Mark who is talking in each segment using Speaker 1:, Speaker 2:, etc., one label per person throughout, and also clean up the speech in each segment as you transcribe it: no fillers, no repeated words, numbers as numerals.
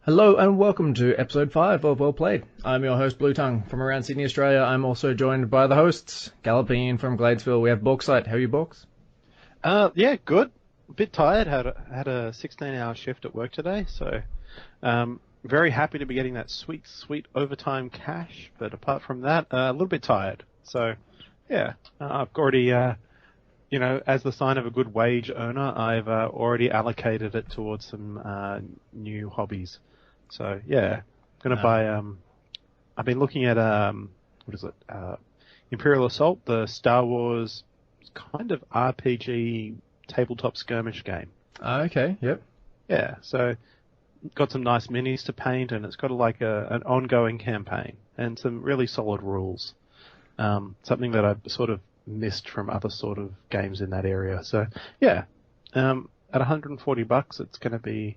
Speaker 1: Hello and welcome to episode 5 of Well Played. I'm your host Bluetongue from around Sydney, Australia. I'm also joined by the hosts, galloping in from Gladesville. We have Bauxite. How are you, Baux?
Speaker 2: Yeah, good. A bit tired. Had a 16-hour shift at work today, so very happy to be getting that sweet overtime cash. But apart from that, a little bit tired. So yeah, I've already, as the sign of a good wage earner, I've already allocated it towards some new hobbies. So yeah, gonna buy. I've been looking at what is it? Imperial Assault, the Star Wars kind of RPG tabletop skirmish game.
Speaker 1: Okay, yep.
Speaker 2: Yeah, so got some nice minis to paint, and it's got an ongoing campaign and some really solid rules. Something that I've sort of missed from other sort of games in that area. So yeah, at $140, it's going to be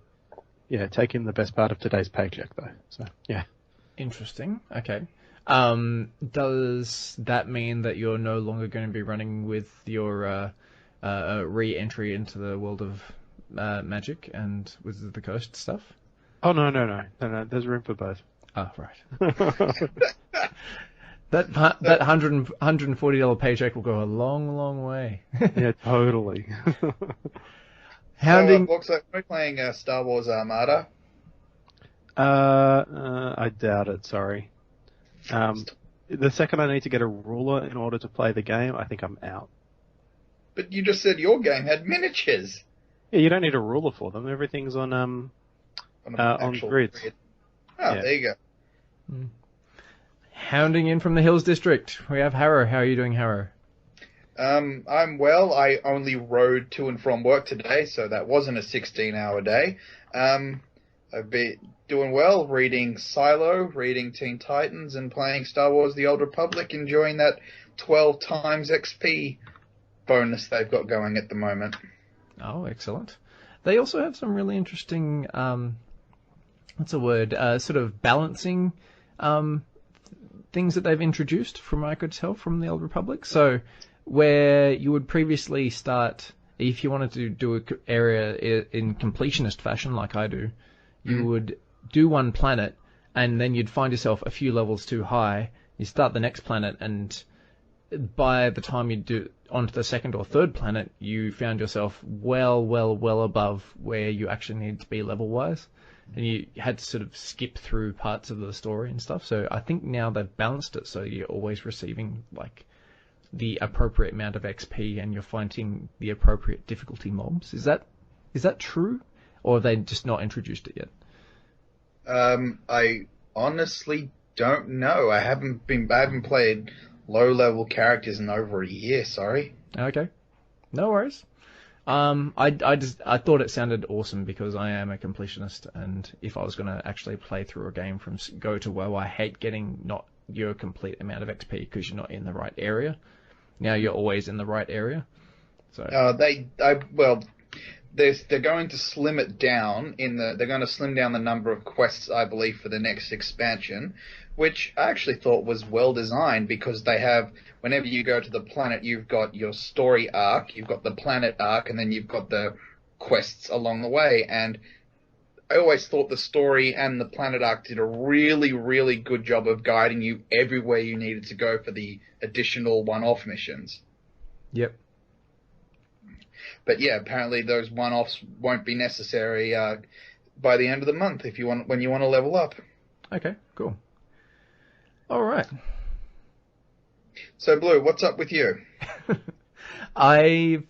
Speaker 2: taking the best part of today's paycheck though. So yeah.
Speaker 1: Interesting. Okay. Does that mean that you're no longer going to be running with your re-entry into the world of Magic and Wizards of the Coast stuff?
Speaker 2: Oh no. There's room for both.
Speaker 1: Oh right. That $140 paycheck will go a long way.
Speaker 2: Yeah, totally.
Speaker 1: Hounding.
Speaker 3: So, we're playing Star Wars Armada.
Speaker 2: I doubt it. Sorry. The second I need to get a ruler in order to play the game, I think I'm out.
Speaker 3: But you just said your game had miniatures.
Speaker 2: Yeah, you don't need a ruler for them. Everything's on grids.
Speaker 3: Grid. Oh, yeah. There you go.
Speaker 1: Hounding in from the Hills District, we have Harrow. How are you doing, Harrow?
Speaker 3: I'm well. I only rode to and from work today, so that wasn't a 16-hour day. I've been doing well, reading Silo, reading Teen Titans, and playing Star Wars The Old Republic, enjoying that 12 times XP bonus they've got going at the moment.
Speaker 1: Oh, excellent. They also have some really interesting, sort of balancing things that they've introduced, from what I could tell, from the Old Republic. So, where you would previously start, if you wanted to do an area in completionist fashion, like I do, you would do one planet, and then you'd find yourself a few levels too high. You start the next planet, and by the time you do onto the second or third planet, you found yourself well above where you actually needed to be level-wise. And you had to sort of skip through parts of the story and stuff. So I think now they've balanced it so you're always receiving like the appropriate amount of XP and you're fighting the appropriate difficulty mobs. Is that true? Or have they just not introduced it yet?
Speaker 3: I honestly don't know. I haven't played low-level characters in over a year, sorry.
Speaker 1: Okay. No worries. I thought it sounded awesome because I am a completionist, and if I was going to actually play through a game from go to woe, I hate getting not your complete amount of XP because you're not in the right area. Now you're always in the right area. So
Speaker 3: they're going to slim it down they're going to slim down the number of quests, I believe, for the next expansion, which I actually thought was well designed because they have, whenever you go to the planet, you've got your story arc, you've got the planet arc, and then you've got the quests along the way. And I always thought the story and the planet arc did a really, really good job of guiding you everywhere you needed to go for the additional one-off missions.
Speaker 1: Yep.
Speaker 3: But yeah, apparently those one-offs won't be necessary by the end of the month when you want to level up.
Speaker 1: Okay, cool. All right.
Speaker 3: So, Blue, what's up with you?
Speaker 1: I've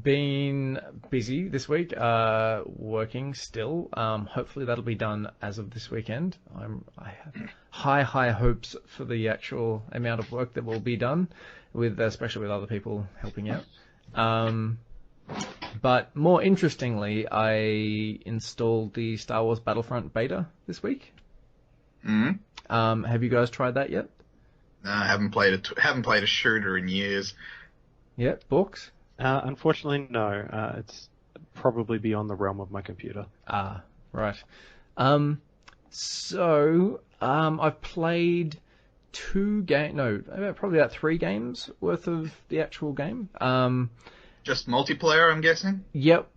Speaker 1: been busy this week, working still. Hopefully that'll be done as of this weekend. I have high hopes for the actual amount of work that will be done, especially with other people helping out. But more interestingly, I installed the Star Wars Battlefront beta this week.
Speaker 3: Mm-hmm.
Speaker 1: Have you guys tried that yet?
Speaker 3: No, I haven't played a shooter in years.
Speaker 1: Yeah, books?
Speaker 2: Unfortunately, no. It's probably beyond the realm of my computer.
Speaker 1: Ah, right. So I've played probably about 3 games worth of the actual game.
Speaker 3: Just multiplayer, I'm guessing?
Speaker 1: Yep.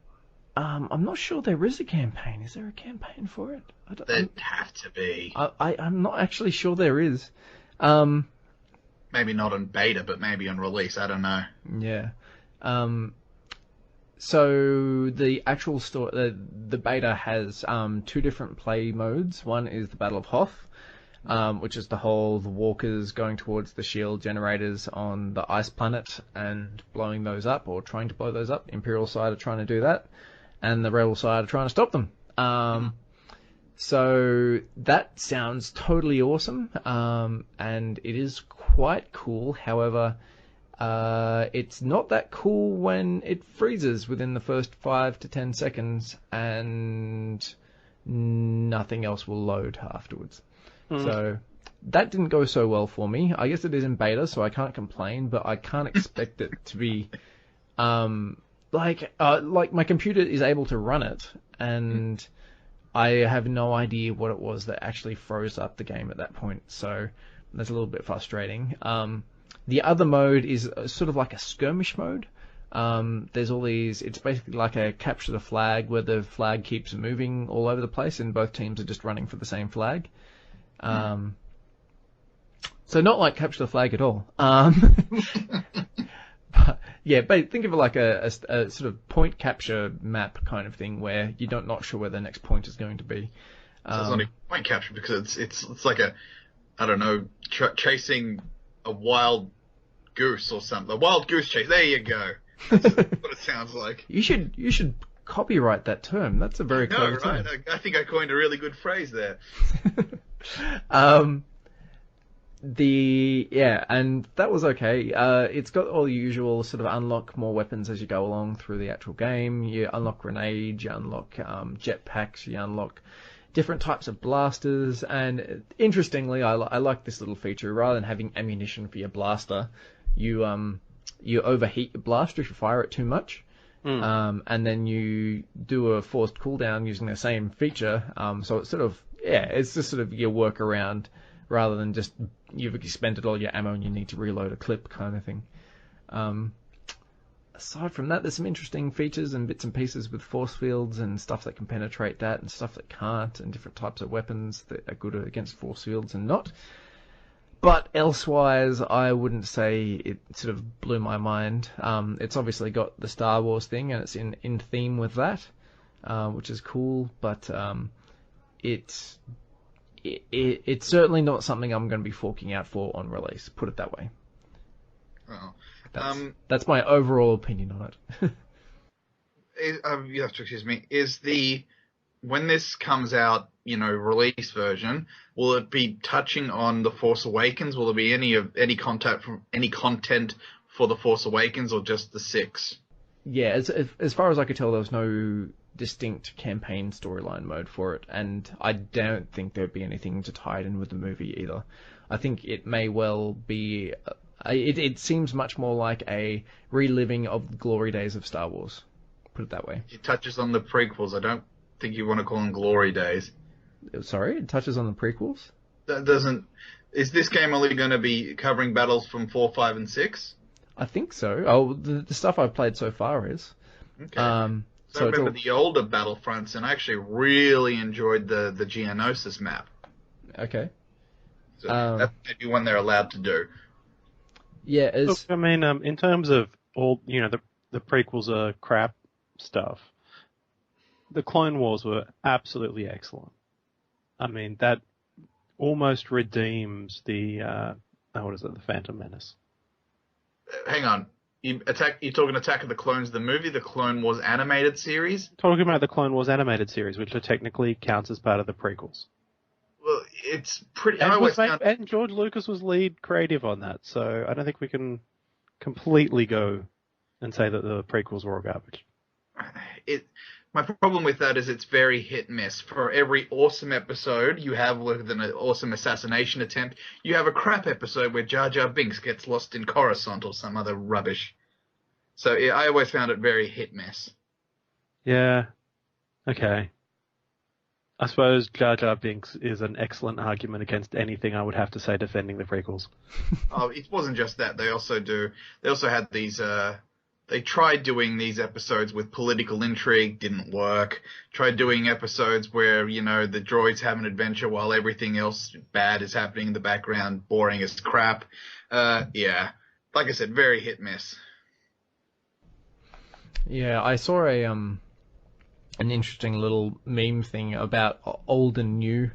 Speaker 1: I'm not sure there is a campaign. Is there a campaign for it?
Speaker 3: There'd have to be.
Speaker 1: I'm not actually sure there is.
Speaker 3: Maybe not on beta, but maybe on release. I don't know.
Speaker 1: Yeah. So the actual the beta has 2 different play modes. One is the Battle of Hoth, which is the walkers going towards the shield generators on the ice planet and blowing those up, or trying to blow those up. Imperial side are trying to do that, and the Rebel side are trying to stop them. So that sounds totally awesome, and it is quite cool. However, it's not that cool when it freezes within the first 5 to 10 seconds and nothing else will load afterwards. So that didn't go so well for me. I guess it is in beta, so I can't complain, but I can't expect it to be like my computer is able to run it, and I have no idea what it was that actually froze up the game at that point. So that's a little bit frustrating. The other mode is sort of like a skirmish mode. There's all these. It's basically like a capture the flag, where the flag keeps moving all over the place, and both teams are just running for the same flag. So not like capture the flag at all. But, yeah, but think of it like a sort of point capture map kind of thing, where you're not sure where the next point is going to be.
Speaker 3: So it's not even point capture, because it's like I don't know, chasing a wild goose or something. A wild goose chase. There you go. That's what it sounds like. You
Speaker 1: should copyright that term. That's a very clever term.
Speaker 3: Right. I think I coined a really good phrase there.
Speaker 1: And that was okay. It's got all the usual sort of unlock more weapons as you go along through the actual game. You unlock grenades, you unlock jetpacks, you unlock different types of blasters, and interestingly, I like this little feature. Rather than having ammunition for your blaster, you overheat your blaster if you fire it too much. And then you do a forced cooldown using the same feature. So it's sort of, it's just sort of your workaround, rather than just you've expended all your ammo and you need to reload a clip kind of thing. Aside from that, there's some interesting features and bits and pieces with force fields and stuff that can penetrate that and stuff that can't, and different types of weapons that are good against force fields and not. But elsewise, I wouldn't say it sort of blew my mind. It's obviously got the Star Wars thing, and it's in theme with that, which is cool. But it's certainly not something I'm going to be forking out for on release. Put it that way.
Speaker 3: Oh.
Speaker 1: That's my overall opinion on it.
Speaker 3: You have to excuse me. When this comes out, release version, will it be touching on The Force Awakens? Will there be any content for The Force Awakens, or just the 6?
Speaker 1: Yeah, as far as I could tell, there was no distinct campaign storyline mode for it, and I don't think there'd be anything to tie it in with the movie either. I think it may well be. It seems much more like a reliving of the glory days of Star Wars. Put it that way.
Speaker 3: It touches on the prequels. I don't think you want to call them glory days.
Speaker 1: Sorry, it touches on the prequels?
Speaker 3: That doesn't. Is this game only going to be covering battles from 4, 5, and 6?
Speaker 1: I think so. Oh, the stuff I've played so far is.
Speaker 3: Okay. So I remember the older Battlefronts, and I actually really enjoyed the Geonosis map.
Speaker 1: Okay.
Speaker 3: So that's maybe one they're allowed to do.
Speaker 1: Yeah,
Speaker 2: Look, I mean, in terms of all, the prequels are crap stuff. The Clone Wars were absolutely excellent. I mean, that almost redeems the the Phantom Menace.
Speaker 3: Hang on. You're talking Attack of the Clones, the movie, the Clone Wars animated series?
Speaker 2: Talking about the Clone Wars animated series, which technically counts as part of the prequels.
Speaker 3: Well, it's pretty...
Speaker 2: And George Lucas was lead creative on that, so I don't think we can completely go and say that the prequels were all garbage.
Speaker 3: My problem with that is it's very hit and miss. For every awesome episode you have with an awesome assassination attempt, you have a crap episode where Jar Jar Binks gets lost in Coruscant or some other rubbish. So I always found it very hit and miss.
Speaker 2: Yeah. Okay. I suppose Jar Jar Binks is an excellent argument against anything I would have to say defending the prequels.
Speaker 3: Oh, it wasn't just that. They also had these they tried doing these episodes with political intrigue, didn't work. Tried doing episodes where, you know, the droids have an adventure while everything else bad is happening in the background, boring as crap. Yeah. Like I said, very hit miss.
Speaker 1: Yeah, I saw an interesting little meme thing about old and new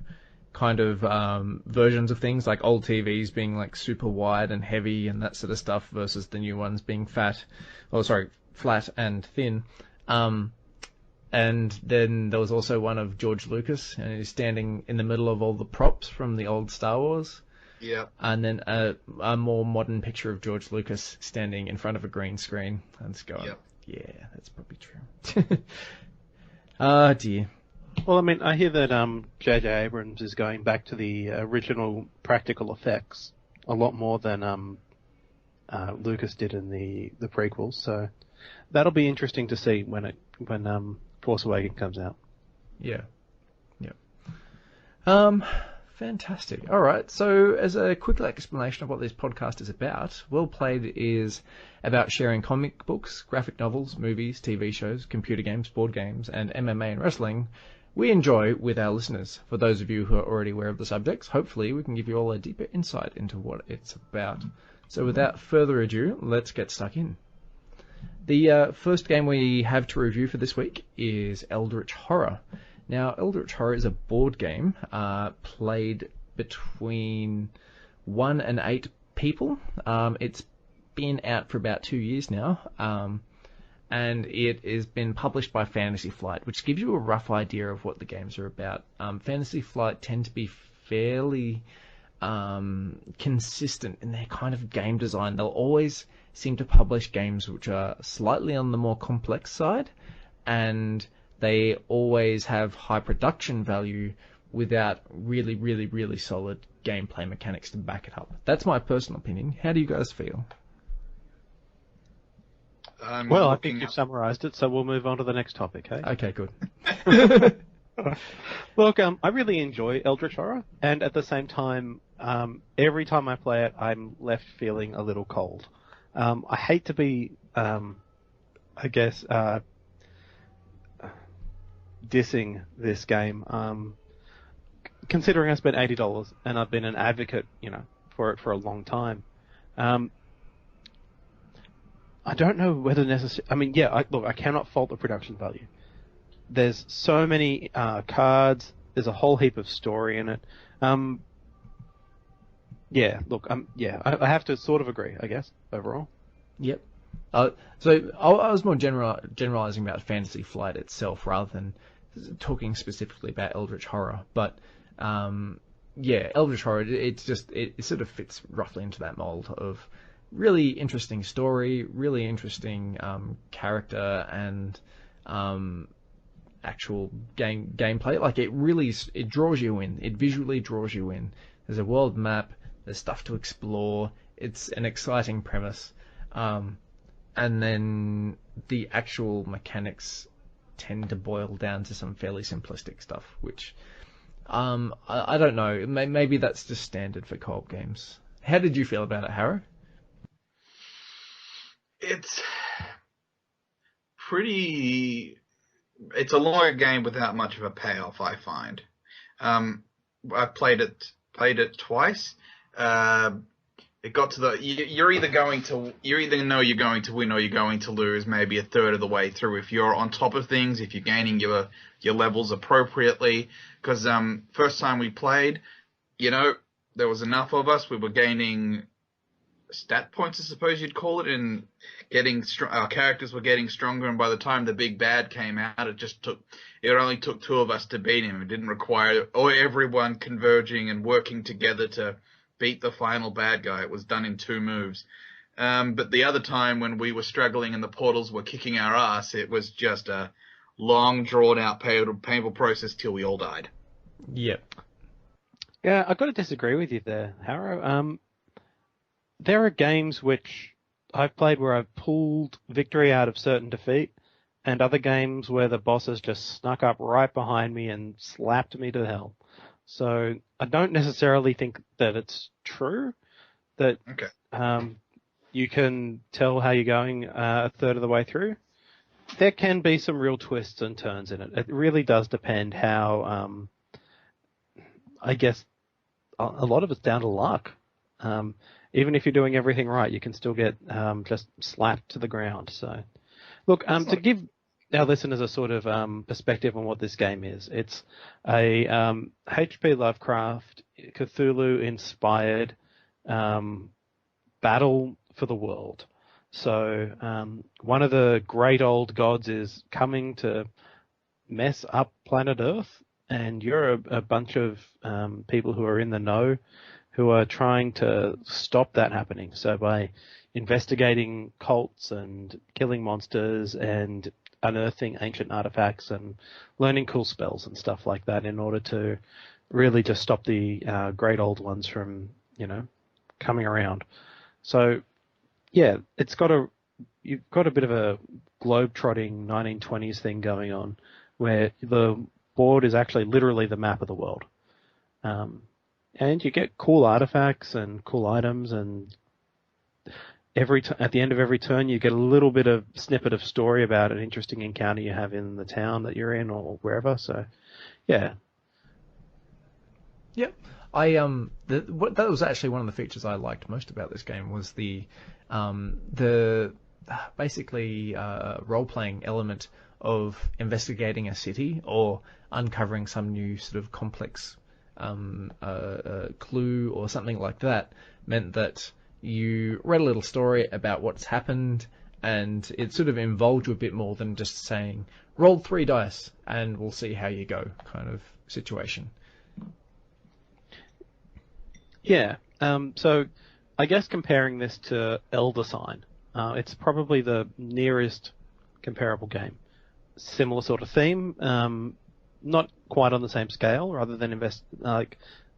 Speaker 1: kind of versions of things, like old TVs being like super wide and heavy and that sort of stuff versus the new ones being flat and thin. And then there was also one of George Lucas, and he's standing in the middle of all the props from the old Star Wars.
Speaker 3: Yeah.
Speaker 1: And then a more modern picture of George Lucas standing in front of a green screen. And it's going, yeah, that's probably true. Oh, dear.
Speaker 2: Well, I mean, I hear that J.J. Abrams is going back to the original practical effects a lot more than Lucas did in the prequels. So that'll be interesting to see when Force Awakens comes out.
Speaker 1: Yeah. Fantastic. All right. So, as a quick explanation of what this podcast is about, Well Played is about sharing comic books, graphic novels, movies, TV shows, computer games, board games, and MMA and wrestling we enjoy with our listeners. For those of you who are already aware of the subjects, hopefully we can give you all a deeper insight into what it's about. So, without further ado, let's get stuck in. The first game we have to review for this week is Eldritch Horror. Now, Eldritch Horror is a board game played between 1 and 8 people. It's been out for about 2 years now, and it has been published by Fantasy Flight, which gives you a rough idea of what the games are about. Fantasy Flight tend to be fairly consistent in their kind of game design. They'll always seem to publish games which are slightly on the more complex side, and they always have high production value without really, really, really solid gameplay mechanics to back it up. That's my personal opinion. How do you guys feel?
Speaker 2: Well, I think you've summarised it, so we'll move on to the next topic, hey?
Speaker 1: Okay, good.
Speaker 2: Look, I really enjoy Eldritch Horror, and at the same time, every time I play it, I'm left feeling a little cold. I hate to be, dissing this game, considering I spent $80 and I've been an advocate, for it for a long time. I don't know whether necessarily. I mean, I cannot fault the production value. There's so many cards. There's a whole heap of story in it. I have to sort of agree, I guess, overall.
Speaker 1: Yep. So I was more generalizing about Fantasy Flight itself rather than talking specifically about Eldritch Horror. But Eldritch Horror, it sort of fits roughly into that mold of really interesting story, really interesting character, and actual gameplay. Like it draws you in. It visually draws you in. There's a world map. There's stuff to explore. It's an exciting premise. And then the actual mechanics tend to boil down to some fairly simplistic stuff, which I don't know. Maybe that's just standard for co-op games. How did you feel about it, Harrow?
Speaker 3: It's a longer game without much of a payoff, I find. I've played it twice. It got to you either know you're going to win or you're going to lose maybe a third of the way through if you're on top of things, if you're gaining your levels appropriately. Because first time we played, there was enough of us. We were gaining stat points, I suppose you'd call it, and our characters were getting stronger. And by the time the big bad came out, it only took 2 of us to beat him. It didn't require everyone converging and working together to beat the final bad guy. It was done in 2 moves. But the other time when we were struggling and the portals were kicking our ass, it was just a long, drawn-out, painful process till we all died.
Speaker 1: Yep.
Speaker 2: Yeah, I've got to disagree with you there, Harrow. There are games which I've played where I've pulled victory out of certain defeat, and other games where the bosses just snuck up right behind me and slapped me to hell. So I don't necessarily think that it's true that you can tell how you're going a third of the way through. There can be some real twists and turns in it. It really does depend how, I guess, a lot of it's down to luck. Even if you're doing everything right, you can still get just slapped to the ground. So, look, to give our listeners a sort of perspective on what this game is, it's a H.P. Lovecraft, Cthulhu-inspired battle for the world. So one of the great old gods is coming to mess up planet Earth, and you're a bunch of people who are in the know who are trying to stop that happening. So by investigating cults and killing monsters and unearthing ancient artifacts and learning cool spells and stuff like that in order to really just stop the great old ones from, coming around. So, yeah, you've got a bit of a globe-trotting 1920s thing going on where the board is actually literally the map of the world. And you get cool artifacts and cool items, and at the end of every turn you get a little bit of snippet of story about an interesting encounter you have in the town that you're in or wherever. So, yeah.
Speaker 1: Yep. That was actually one of the features I liked most about this game was the basically role-playing element of investigating a city or uncovering some new sort of complex clue or something like that. Meant that you read a little story about what's happened, and it sort of involved you a bit more than just saying, roll 3 dice and we'll see how you go kind of situation.
Speaker 2: Yeah. So I guess comparing this to Elder Sign, it's probably the nearest comparable game. Similar sort of theme, not quite on the same scale. Rather than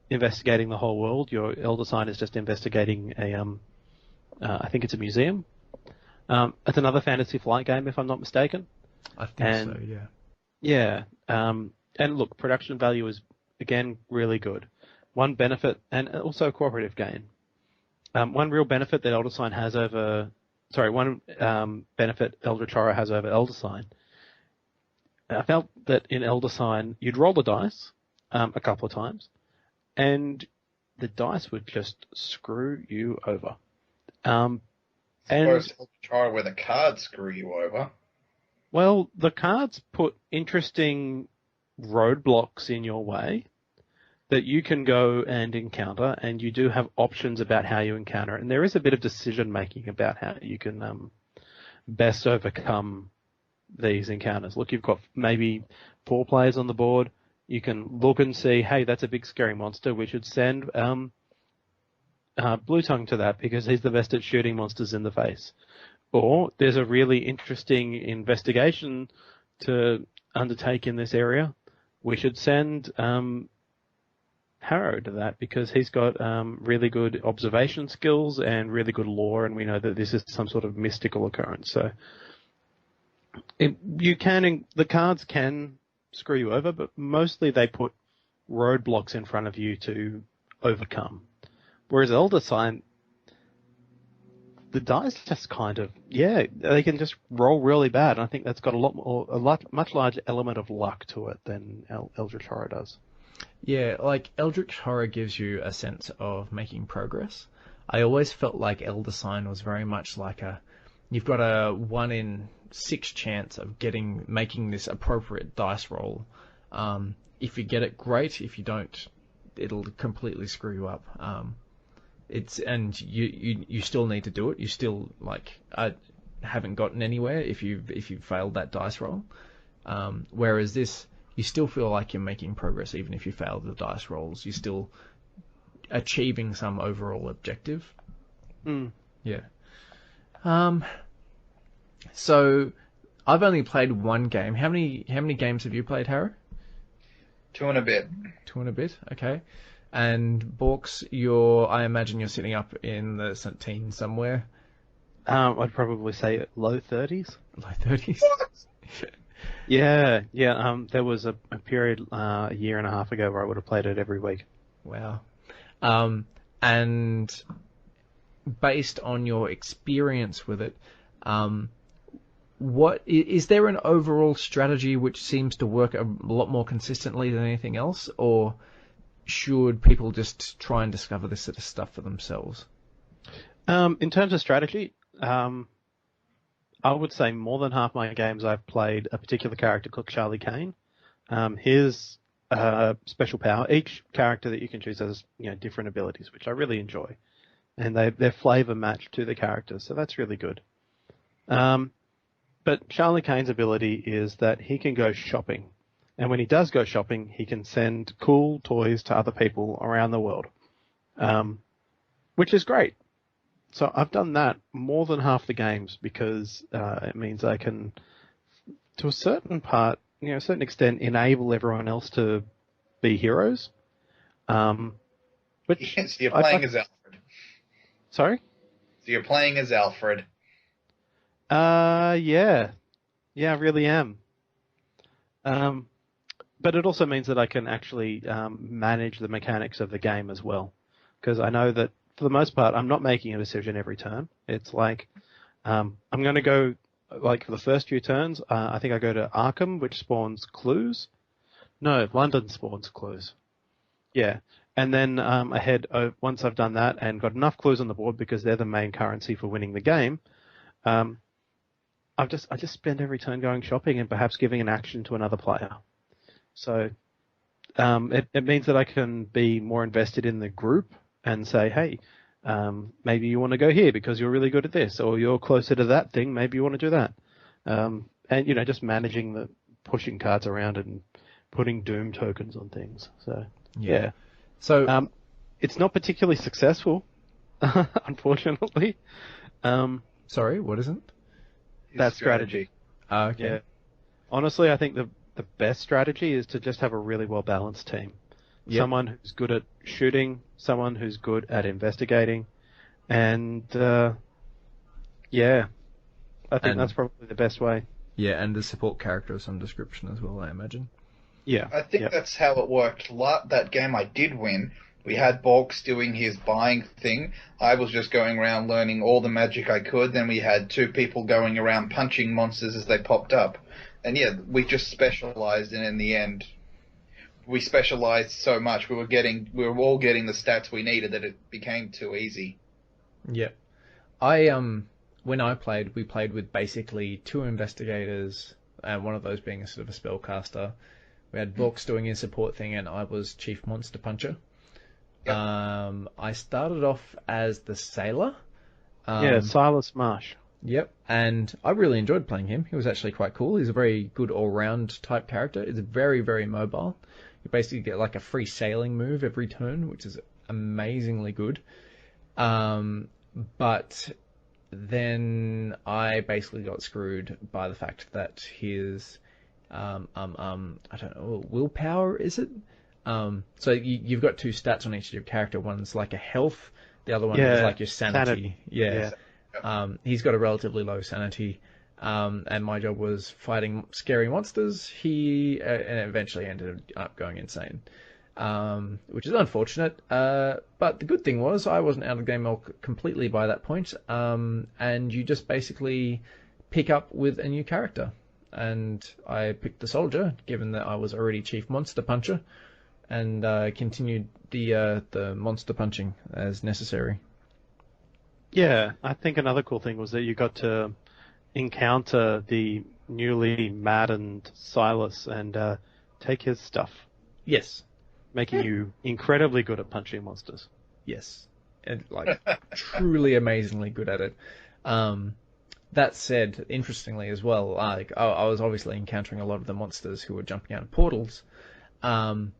Speaker 2: investigating the whole world, your Elder Sign is just investigating I think it's a museum. It's another Fantasy Flight game, if I'm not mistaken.
Speaker 1: I think so, yeah.
Speaker 2: Yeah. And look, production value is, again, really good. One benefit, and also a cooperative game. One real benefit that one benefit Eldritch Horror has over Elder Sign. I felt that in Elder Sign, you'd roll the dice a couple of times, and the dice would just screw you over.
Speaker 3: And Eldritch Horror where the cards screw you over.
Speaker 2: Well, the cards put interesting roadblocks in your way that you can go and encounter, and you do have options about how you encounter it. And there is a bit of decision-making about how you can best overcome these encounters. Look, you've got maybe 4 players on the board. You can look and see, hey, that's a big scary monster. We should send Bluetongue to that because he's the best at shooting monsters in the face. Or there's a really interesting investigation to undertake in this area. We should send Harrow to that because he's got really good observation skills and really good lore, and we know that this is some sort of mystical occurrence. So the cards can screw you over, but mostly they put roadblocks in front of you to overcome. Whereas Elder Sign, the dice just kind of, they can just roll really bad. And I think that's got much larger element of luck to it than Eldritch Horror does.
Speaker 1: Yeah, like Eldritch Horror gives you a sense of making progress. I always felt like Elder Sign was very much like you've got a 1 in 6 chance of making this appropriate dice roll. If you get it, great. If you don't, it'll completely screw you up. You still need to do it. You still haven't gotten anywhere if you've failed that dice roll. Whereas this, you still feel like you're making progress even if you fail the dice rolls. You're still achieving some overall objective. Yeah. So I've only played 1 game. How many games have you played, Harrow?
Speaker 3: 2 and a bit.
Speaker 1: 2 and a bit, okay. And Baux, I imagine you're sitting up in the teens somewhere.
Speaker 2: I'd probably say low 30s.
Speaker 1: Low 30s?
Speaker 2: Yeah. There was a period a year and a half ago where I would have played it every week.
Speaker 1: Wow. And based on your experience with it, what is there an overall strategy which seems to work a lot more consistently than anything else, or should people just try and discover this sort of stuff for themselves?
Speaker 2: In terms of strategy, I would say more than half my games I've played a particular character called Charlie Kane. His special power, each character that you can choose has different abilities, which I really enjoy, and they're flavor matched to the characters, so that's really good. But Charlie Kane's ability is that he can go shopping, and when he does go shopping, he can send cool toys to other people around the world, which is great. So I've done that more than half the games because it means I can, to a certain part, a certain extent, enable everyone else to be heroes. Which
Speaker 3: so you're playing as Alfred.
Speaker 2: Sorry?
Speaker 3: So you're playing as Alfred.
Speaker 2: Yeah, I really am. But it also means that I can actually manage the mechanics of the game as well, because I know that for the most part I'm not making a decision every turn. It's like I'm going to go, like for the first few turns, I think I go to Arkham, which spawns clues. No, London spawns clues. Yeah. And then ahead, once I've done that and got enough clues on the board, because they're the main currency for winning the game, I just spend every turn going shopping and perhaps giving an action to another player. So it means that I can be more invested in the group and say, hey, maybe you want to go here because you're really good at this, or you're closer to that thing, maybe you want to do that. And, just managing the pushing cards around and putting Doom tokens on things. So, yeah. So it's not particularly successful, unfortunately.
Speaker 1: Sorry, what isn't?
Speaker 2: That strategy.
Speaker 1: Okay.
Speaker 2: Yeah. Honestly, I think the best strategy is to just have a really well-balanced team. Yep. Someone who's good at shooting, someone who's good at investigating, and I think that's probably the best way.
Speaker 1: Yeah, and the support character of some description as well, I imagine.
Speaker 2: Yeah.
Speaker 3: I think that's how it worked. That game I did win, we had Bauxite doing his buying thing. I was just going around learning all the magic I could. Then we had two people going around punching monsters as they popped up. And yeah, we just specialized, and in the end, we specialized so much. We were all getting the stats we needed that it became too easy.
Speaker 1: Yeah. When I played, we played with basically two investigators, and one of those being a sort of a spellcaster. We had Vox doing his support thing, and I was Chief Monster Puncher. Yep. I started off as the Sailor.
Speaker 2: Silas Marsh.
Speaker 1: Yep, and I really enjoyed playing him. He was actually quite cool. He's a very good all-round type character. It's very, very mobile. You basically get like a free sailing move every turn, which is amazingly good. But then I basically got screwed by the fact that his I don't know, willpower, is it? So you've got two stats on each of your character. One's like a health, the other one is like your sanity. Yeah. He's got a relatively low sanity, and my job was fighting scary monsters. He and eventually ended up going insane, which is unfortunate. But the good thing was I wasn't out of game milk completely by that point, and you just basically pick up with a new character. And I picked the soldier, given that I was already Chief Monster Puncher, and continued the monster punching as necessary.
Speaker 2: Yeah, I think another cool thing was that you got to encounter the newly maddened Silas and take his stuff.
Speaker 1: Yes.
Speaker 2: Making you incredibly good at punching monsters.
Speaker 1: Yes. And, truly amazingly good at it. That said, interestingly as well, I was obviously encountering a lot of the monsters who were jumping out of portals. And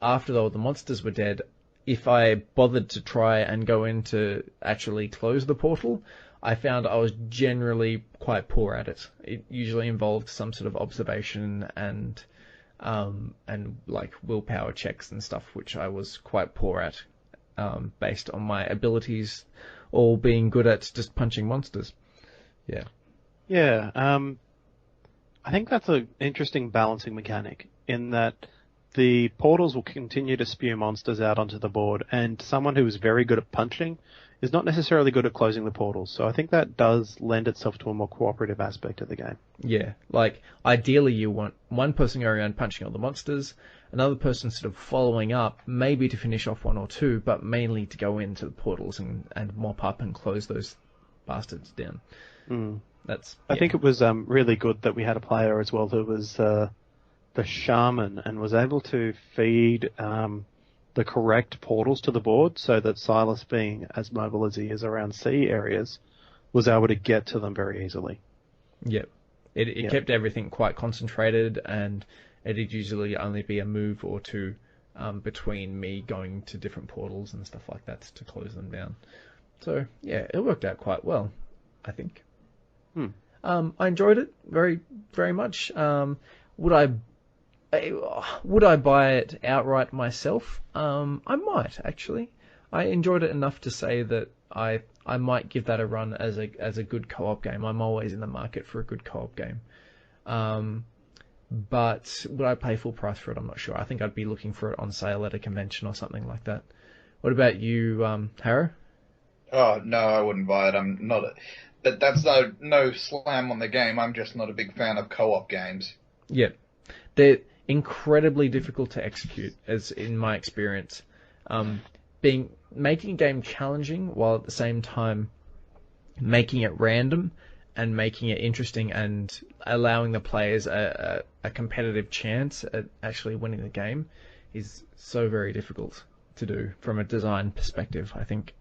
Speaker 1: after all the monsters were dead, if I bothered to try and go in to actually close the portal, I found I was generally quite poor at it. It usually involved some sort of observation and like willpower checks and stuff, which I was quite poor at, based on my abilities all being good at just punching monsters. Yeah.
Speaker 2: Yeah. I think that's an interesting balancing mechanic in that the portals will continue to spew monsters out onto the board, and someone who is very good at punching is not necessarily good at closing the portals. So I think that does lend itself to a more cooperative aspect of the game.
Speaker 1: Yeah, like ideally you want one person going around punching all the monsters, another person sort of following up, maybe to finish off one or two, but mainly to go into the portals and mop up and close those bastards down.
Speaker 2: Mm.
Speaker 1: I
Speaker 2: think it was really good that we had a player as well who was the shaman and was able to feed the correct portals to the board so that Silas, being as mobile as he is around sea areas, was able to get to them very easily.
Speaker 1: Yep. It kept everything quite concentrated, and it'd usually only be a move or two between me going to different portals and stuff like that to close them down. So, yeah, it worked out quite well, I think. I enjoyed it very, very much. Would I buy it outright myself? I might, actually. I enjoyed it enough to say that I might give that a run as a good co-op game. I'm always in the market for a good co-op game. But would I pay full price for it? I'm not sure. I think I'd be looking for it on sale at a convention or something like that. What about you, Harrow?
Speaker 3: Oh, no, I wouldn't buy it. I'm not that's no slam on the game. I'm just not a big fan of co-op games.
Speaker 1: Yeah. They're incredibly difficult to execute, as in my experience. Making a game challenging while at the same time making it random and making it interesting and allowing the players a competitive chance at actually winning the game is so very difficult to do from a design perspective, I think.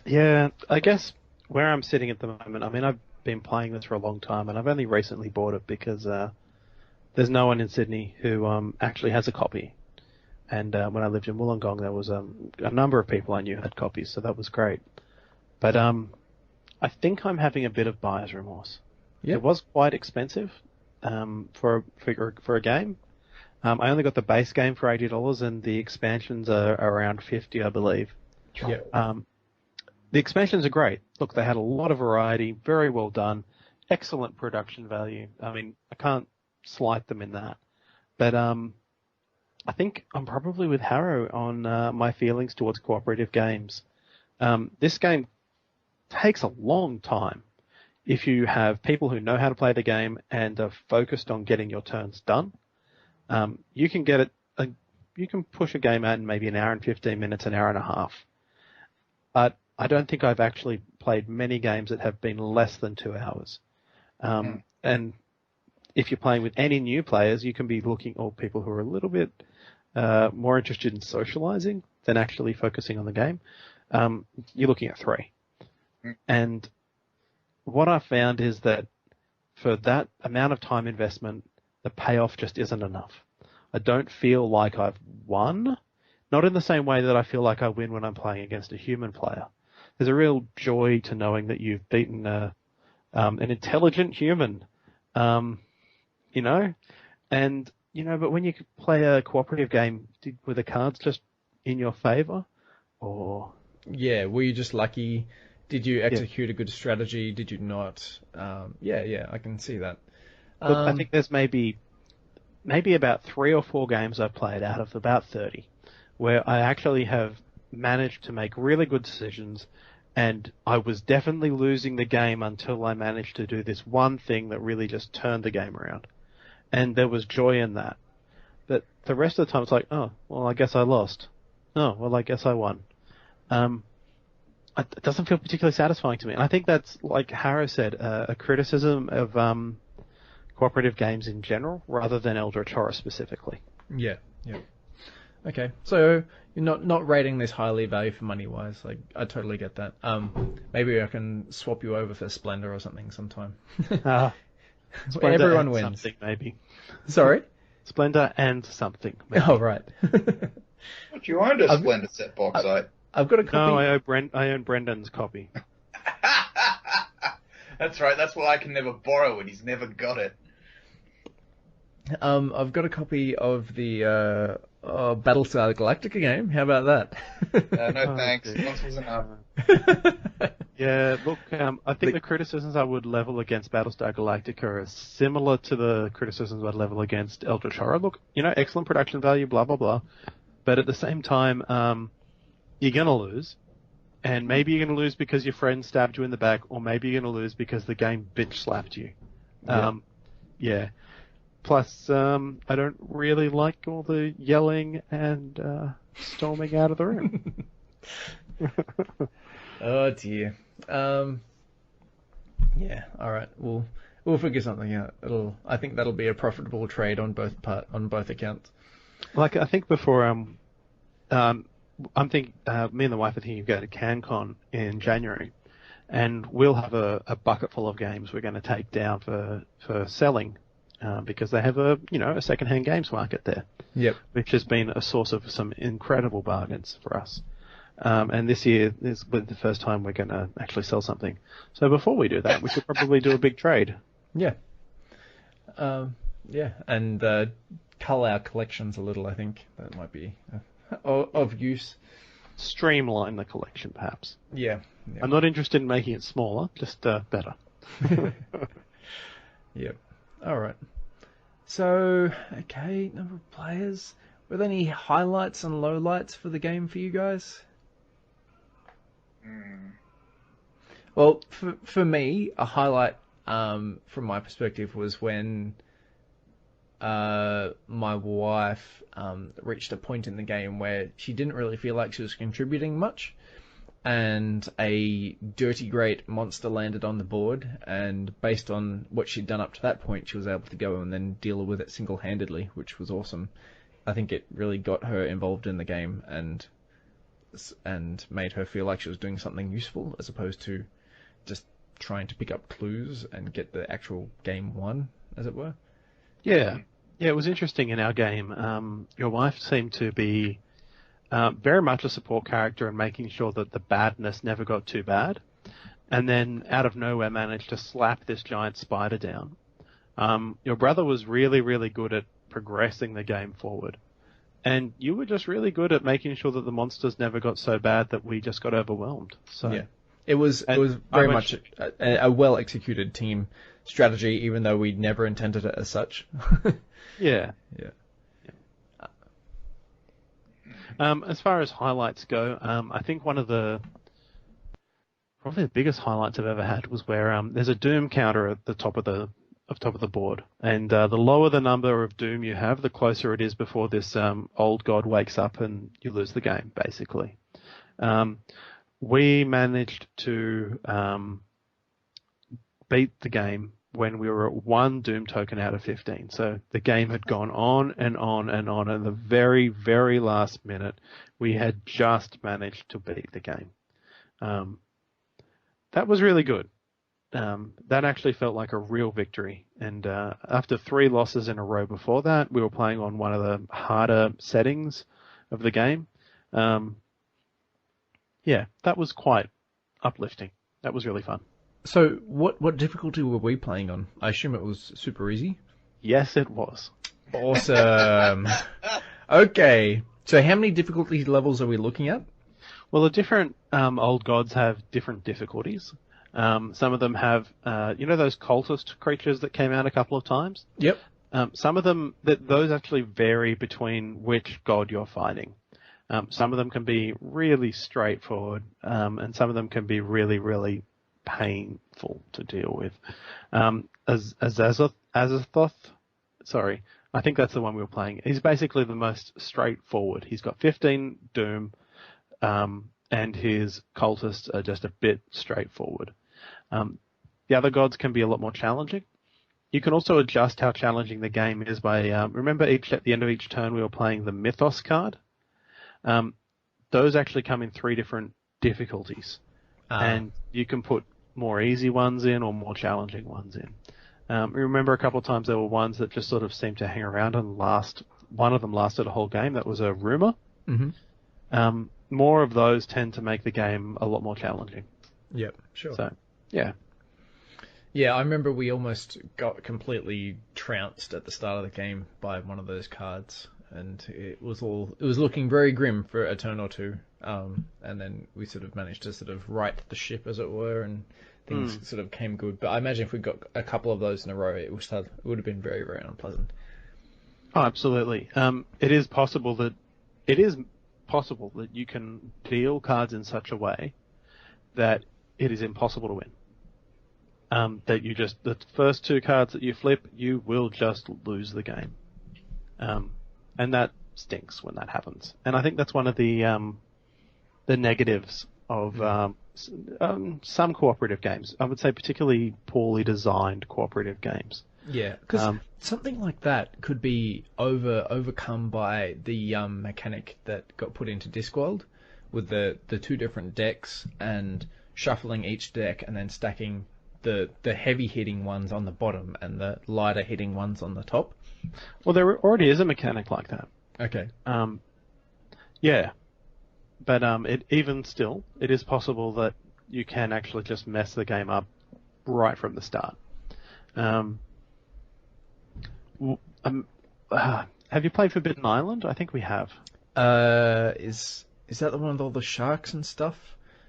Speaker 2: Yeah, I guess where I'm sitting at the moment, I mean, I've been playing this for a long time, and I've only recently bought it because there's no one in Sydney who actually has a copy. And when I lived in Wollongong, there was a number of people I knew had copies, so that was great. But I think I'm having a bit of buyer's remorse. Yep. It was quite expensive for a game. I only got the base game for $80, and the expansions are around $50, I believe.
Speaker 1: Yeah.
Speaker 2: The expansions are great. Look, they had a lot of variety, very well done, excellent production value. I mean, I can't slight them in that. But I think I'm probably with Harrow on my feelings towards cooperative games. This game takes a long time. If you have people who know how to play the game and are focused on getting your turns done, you can get it. You can push a game out in maybe an hour and 15 minutes, an hour and a half. But I don't think I've actually played many games that have been less than 2 hours. And if you're playing with any new players, you can be looking, or people who are a little bit more interested in socializing than actually focusing on the game, you're looking at 3. And what I found is that for that amount of time investment, the payoff just isn't enough. I don't feel like I've won, not in the same way that I feel like I win when I'm playing against a human player. There's a real joy to knowing that you've beaten an intelligent human, you know, and, you know, but when you play a cooperative game, were the cards just in your favor, or?
Speaker 1: Yeah, were you just lucky? Did you execute a good strategy? Did you not? Yeah, I can see that.
Speaker 2: Look, I think there's maybe about 3 or 4 games I've played out of about 30 where I actually have managed to make really good decisions, and I was definitely losing the game until I managed to do this one thing that really just turned the game around. And there was joy in that. But the rest of the time it's like, oh, well, I guess I lost. Oh, well, I guess I won. It doesn't feel particularly satisfying to me. And I think that's, like Harrow said, a criticism of cooperative games in general, rather than Eldritch Horror specifically.
Speaker 1: Yeah. Okay, so you're not rating this highly value for money wise. Like, I totally get that. Maybe I can swap you over for Splendor or something sometime. Everyone wins.
Speaker 2: Something maybe.
Speaker 1: Sorry?
Speaker 2: Splendor and something. Maybe.
Speaker 1: Oh right.
Speaker 3: What, you owned a Splendor set, Bauxite?
Speaker 1: I've got a copy.
Speaker 2: No, I own Brendan's copy.
Speaker 3: That's right. That's why I can never borrow it. He's never got it.
Speaker 1: I've got a copy of the Battlestar Galactica game. How about that?
Speaker 3: No thanks. Once was enough.
Speaker 2: Yeah, look, I think the criticisms I would level against Battlestar Galactica are similar to the criticisms I'd level against Eldritch Horror. Look, you know, excellent production value, blah, blah, blah. But at the same time, you're going to lose. And maybe you're going to lose because your friend stabbed you in the back, or maybe you're going to lose because the game bitch slapped you. Yeah. Plus, I don't really like all the yelling and storming out of the room.
Speaker 1: Oh dear. Yeah. All right. We'll figure something out. I think that'll be a profitable trade on both accounts.
Speaker 2: Like, I think before I'm thinking, me and the wife are thinking of going to CanCon in January, and we'll have a bucket full of games we're going to take down for selling, because they have a second-hand games market there.
Speaker 1: Yep.
Speaker 2: Which has been a source of some incredible bargains for us. And this year is the first time we're going to actually sell something. So before we do that, we should probably do a big trade.
Speaker 1: Yeah. And cull our collections a little. I think that might be of use.
Speaker 2: Streamline the collection, perhaps.
Speaker 1: Yeah.
Speaker 2: I'm not interested in making it smaller, just better.
Speaker 1: Yep. All right. So, okay, number of players. Were there any highlights and lowlights for the game for you guys? Well, for me, a highlight from my perspective was when my wife reached a point in the game where she didn't really feel like she was contributing much, and a dirty great monster landed on the board, and based on what she'd done up to that point, she was able to go and then deal with it single-handedly, which was awesome. I think it really got her involved in the game and made her feel like she was doing something useful, as opposed to just trying to pick up clues and get the actual game won, as it were.
Speaker 2: Yeah, it was interesting in our game. Your wife seemed to be very much a support character in making sure that the badness never got too bad, and then out of nowhere managed to slap this giant spider down. Your brother was really, really good at progressing the game forward, and you were just really good at making sure that the monsters never got so bad that we just got overwhelmed. So
Speaker 1: yeah, it was very much a well executed team strategy, even though we never intended it as such.
Speaker 2: Yeah.
Speaker 1: Yeah.
Speaker 2: As far as highlights go, I think one of probably the biggest highlights I've ever had was where there's a doom counter at the top of the board, and the lower the number of doom you have, the closer it is before this old god wakes up and you lose the game, basically. We managed to beat the game when we were at 1 doom token out of 15. So the game had gone on and on and on, and the very, very last minute, we had just managed to beat the game. That was really good. That actually felt like a real victory. And after 3 losses in a row before that, we were playing on one of the harder settings of the game. Yeah, that was quite uplifting. That was really fun.
Speaker 1: So, what difficulty were we playing on? I assume it was super easy?
Speaker 2: Yes, it was.
Speaker 1: Awesome. Okay, so how many difficulty levels are we looking at?
Speaker 2: Well, the different old gods have different difficulties. Some of them have, those cultist creatures that came out a couple of times?
Speaker 1: Yep.
Speaker 2: Some of them, those actually vary between which god you're fighting. Some of them can be really straightforward, and some of them can be really, really painful to deal with. Azathoth, sorry, I think that's the one we were playing. He's basically the most straightforward. He's got 15 doom, and his cultists are just a bit straightforward. The other gods can be a lot more challenging. You can also adjust how challenging the game is by, remember at the end of each turn we were playing the Mythos card? Those actually come in 3 different difficulties. And you can put more easy ones in or more challenging ones in. Remember a couple of times there were ones that just sort of seemed to hang around and last. One of them lasted a whole game. That was a rumor.
Speaker 1: Mm-hmm.
Speaker 2: More of those tend to make the game a lot more challenging.
Speaker 1: Yep, sure.
Speaker 2: So, yeah.
Speaker 1: Yeah, I remember we almost got completely trounced at the start of the game by one of those cards, and it was looking very grim for a turn or two. And then we sort of managed to sort of right the ship, as it were, and things sort of came good. But I imagine if we got a couple of those in a row, it would have been very, very unpleasant.
Speaker 2: Oh, absolutely. It is possible that you can deal cards in such a way that it is impossible to win. That the first 2 cards that you flip, you will just lose the game. And that stinks when that happens. And I think that's one of the negatives of some cooperative games. I would say particularly poorly designed cooperative games.
Speaker 1: Yeah, because something like that could be overcome by the mechanic that got put into Discworld with the 2 different decks and shuffling each deck and then stacking the heavy hitting ones on the bottom and the lighter hitting ones on the top.
Speaker 2: Well, there already is a mechanic like that.
Speaker 1: Okay.
Speaker 2: Yeah. But even still, it is possible that you can actually just mess the game up right from the start. Have you played Forbidden Island? I think we have.
Speaker 1: Is that the one with all the sharks and stuff?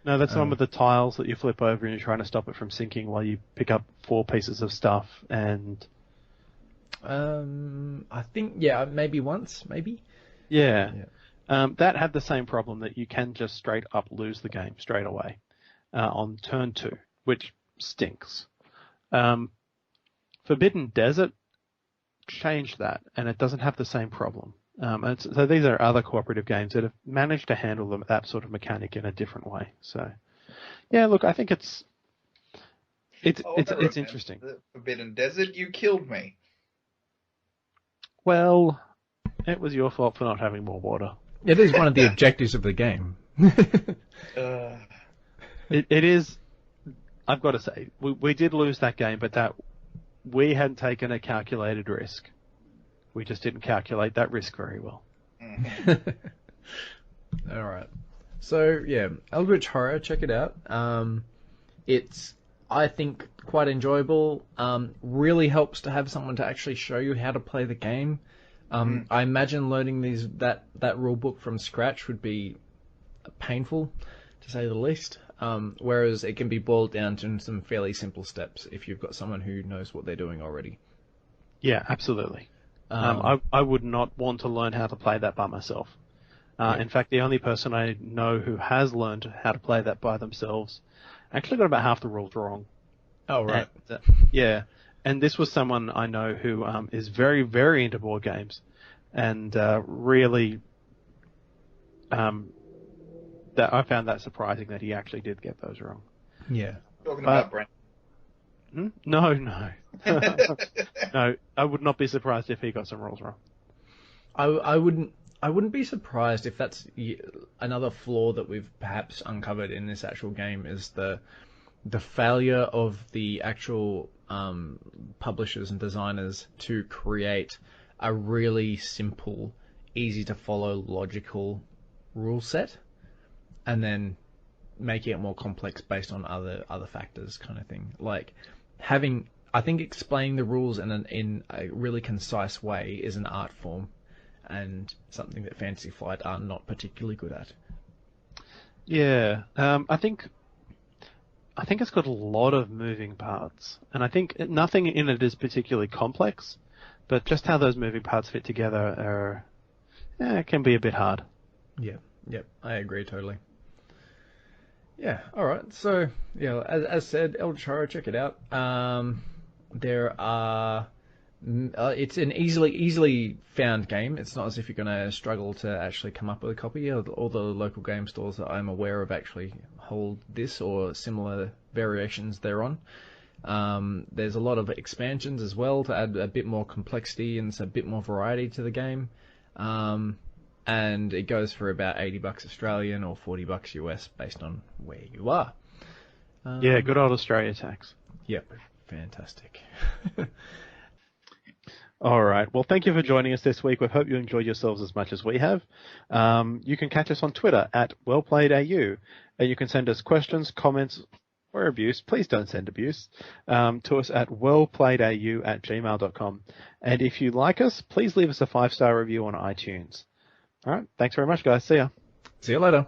Speaker 2: No, that's the one with the tiles that you flip over and you're trying to stop it from sinking while you pick up 4 pieces of stuff and...
Speaker 1: I think, maybe once, maybe?
Speaker 2: Yeah. That had the same problem that you can just straight up lose the game straight away on turn 2, which stinks. Forbidden Desert changed that, and it doesn't have the same problem. So these are other cooperative games that have managed to handle that sort of mechanic in a different way. So, yeah, look, I think it's interesting.
Speaker 3: The Forbidden Desert, you killed me.
Speaker 2: Well, it was your fault for not having more water.
Speaker 1: It is one of the objectives of the game.
Speaker 2: It is. I've got to say, we did lose that game, but that we hadn't taken a calculated risk. We just didn't calculate that risk very well.
Speaker 1: All right. So yeah, Eldritch Horror, check it out. It's, I think, quite enjoyable. Really helps to have someone to actually show you how to play the game. I imagine learning that rule book from scratch would be painful, to say the least. Whereas it can be boiled down to some fairly simple steps if you've got someone who knows what they're doing already.
Speaker 2: Yeah, absolutely. I would not want to learn how to play that by myself. In fact, the only person I know who has learned how to play that by themselves actually got about half the rules wrong.
Speaker 1: Oh, right.
Speaker 2: And, yeah. And this was someone I know who is very, very into board games and really that I found that surprising that he actually did get those wrong.
Speaker 1: Yeah.
Speaker 3: Talking about Brent.
Speaker 2: No. No, I would not be surprised if he got some rules wrong.
Speaker 1: I wouldn't be surprised if that's another flaw that we've perhaps uncovered in this actual game is the failure of the actual publishers and designers to create a really simple, easy to follow, logical rule set, and then making it more complex based on other factors, kind of thing. Like I think explaining the rules in a really concise way is an art form, and something that Fantasy Flight are not particularly good at.
Speaker 2: Yeah, I think it's got a lot of moving parts, and I think nothing in it is particularly complex, but just how those moving parts fit together it can be a bit hard.
Speaker 1: Yeah, yep, I agree totally. Yeah, alright, so, yeah, as said, Eldritch Horror, check it out. There are... it's an easily found game. It's not as if you're going to struggle to actually come up with a copy. All the local game stores that I'm aware of actually hold this or similar variations thereon. There's a lot of expansions as well to add a bit more complexity and a bit more variety to the game. And it goes for about $80 Australian or $40 US based on where you are.
Speaker 2: Yeah, good old Australia tax.
Speaker 1: Yep, fantastic.
Speaker 2: All right. Well, thank you for joining us this week. We hope you enjoyed yourselves as much as we have. You can catch us on Twitter at WellPlayedAU, and you can send us questions, comments, or abuse. Please don't send abuse to us at wellplayedau@gmail.com. And if you like us, please leave us a 5-star review on iTunes. All right. Thanks very much, guys. See ya.
Speaker 1: See you later.